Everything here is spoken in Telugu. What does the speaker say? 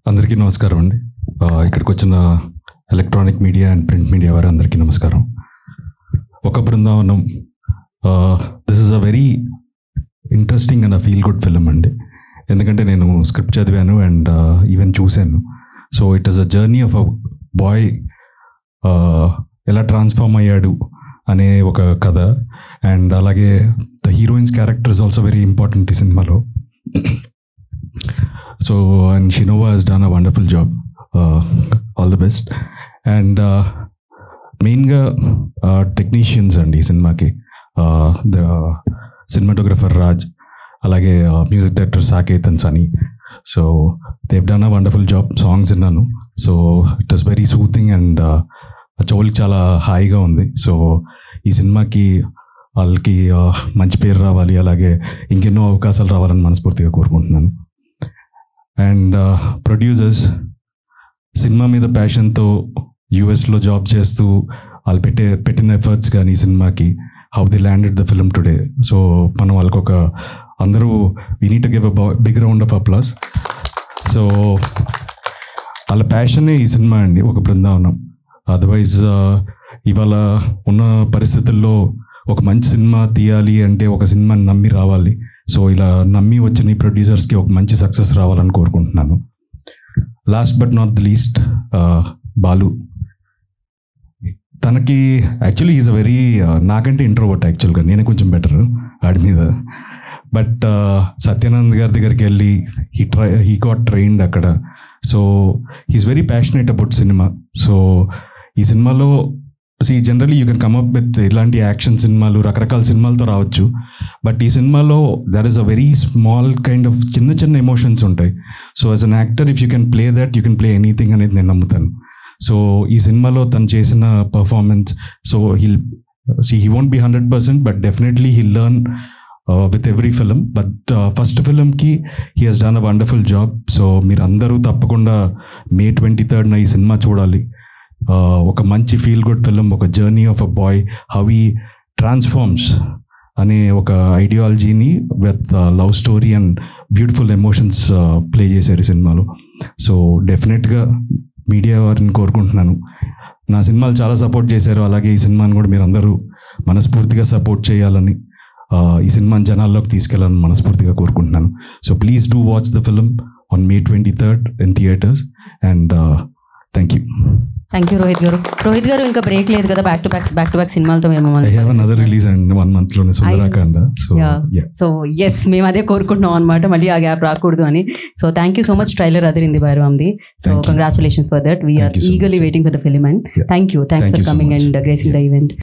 అందరికీ నమస్కారం అండి. ఇక్కడికి వచ్చిన electronic media and print media వారు అందరికీ నమస్కారం. ఒక Brindavanam this is a very interesting and feel good film అండి. ఎందుకంటే నేను స్క్రిప్ట్ చదివాను అండ్ ఈవెన్ చూశాను. So it is a journey of a boy ఎలా ట్రాన్స్ఫార్మ్ అయ్యాడు అనే ఒక కథ. అండ్ అలాగే the heroine's character is also very important ఈ సినిమాలో. So and Shinova has done a wonderful job. All the best. And mainga technicians andi cinemaki the cinematographer Raj, alage music director Saket and Sunny. So they've done a wonderful job. Songs innanu, so it is very soothing and choli chala high ga undi. So ee cinemaki వాళ్ళకి మంచి పేరు రావాలి, అలాగే ఇంకెన్నో అవకాశాలు రావాలని మనస్ఫూర్తిగా కోరుకుంటున్నాను. అండ్ ప్రొడ్యూసర్స్ సినిమా మీద ప్యాషన్తో యూఎస్లో జాబ్ చేస్తూ వాళ్ళు పెట్టిన ఎఫర్ట్స్ కానీ ఈ సినిమాకి how they landed the film today. So మనం వాళ్ళకి ఒక అందరూ we need to give a big round of applause. So వాళ్ళ ప్యాషనే ఈ సినిమా అండి, ఒక బృందావనం. అదర్వైజ్ ఇవాళ ఉన్న పరిస్థితుల్లో ఒక మంచి సినిమా తీయాలి అంటే ఒక సినిమాని నమ్మి రావాలి. సో ఇలా నమ్మి వచ్చిన ఈ ప్రొడ్యూసర్స్కి ఒక మంచి సక్సెస్ రావాలని కోరుకుంటున్నాను. Last but not the least Balu. తనకి యాక్చువల్లీ ఈజ్ అ వెరీ నాకంటే ఇంట్రోవర్ట్ యాక్చువల్గా, నేనే కొంచెం బెటర్ వాడి మీద. బట్ సత్యానంద్ గారి దగ్గరికి వెళ్ళి హీ గాట్ ట్రైన్డ్ అక్కడ. So he's very passionate about cinema. So ఈ సినిమాలో generally you can come up with ఇలాంటి యాక్షన్ సినిమాలు రకరకాల సినిమాలతో రావచ్చు. బట్ ఈ సినిమాలో there is a very small kind of చిన్న చిన్న ఎమోషన్స్ ఉంటాయి. So as an actor if you can play that you can play anything అనేది నేను నమ్ముతాను. సో ఈ సినిమాలో తను చేసిన performance, so he won't be 100%, but definitely he learn with every film. But first ఫిలింకి he has done a wonderful job. So మీరు అందరూ తప్పకుండా May 23rd ఈ సినిమా చూడాలి. ఒక మంచి ఫీల్ గుడ్ ఫిలిం, ఒక journey of a boy, how he transforms అనే ఒక ఐడియాలజీని with love story and beautiful emotions play చేశారు ఈ సినిమాలో. సో డెఫినెట్గా మీడియా వారిని కోరుకుంటున్నాను, నా సినిమాలు చాలా సపోర్ట్ చేశారు, అలాగే ఈ సినిమాని కూడా మీరు అందరూ మనస్ఫూర్తిగా సపోర్ట్ చేయాలని, ఈ సినిమాని జనాల్లోకి తీసుకెళ్ళాలని మనస్ఫూర్తిగా కోరుకుంటున్నాను. So please do watch the film on May 23rd in theatres and thank you. Thank you Rohit గారు. రోహిత్ గారు ఇంకా బ్రేక్ లేదు కదా, బ్యాక్ టు బ్యాక్ సినిమాలతో మేము రిలీజ్ అండ్ 1 month లోనే సుందరాకాండ. సో ఎస్, మేము అదే కోరుకుంటున్నాం అనమాట, మళ్ళీ ఆ గ్యాప్ రాకూడదు అని. So thank you so much. Trailer అదిరింది బైరవామ్ది. So congratulations for that. We're eagerly waiting for the film and thank you for coming and gracing the event.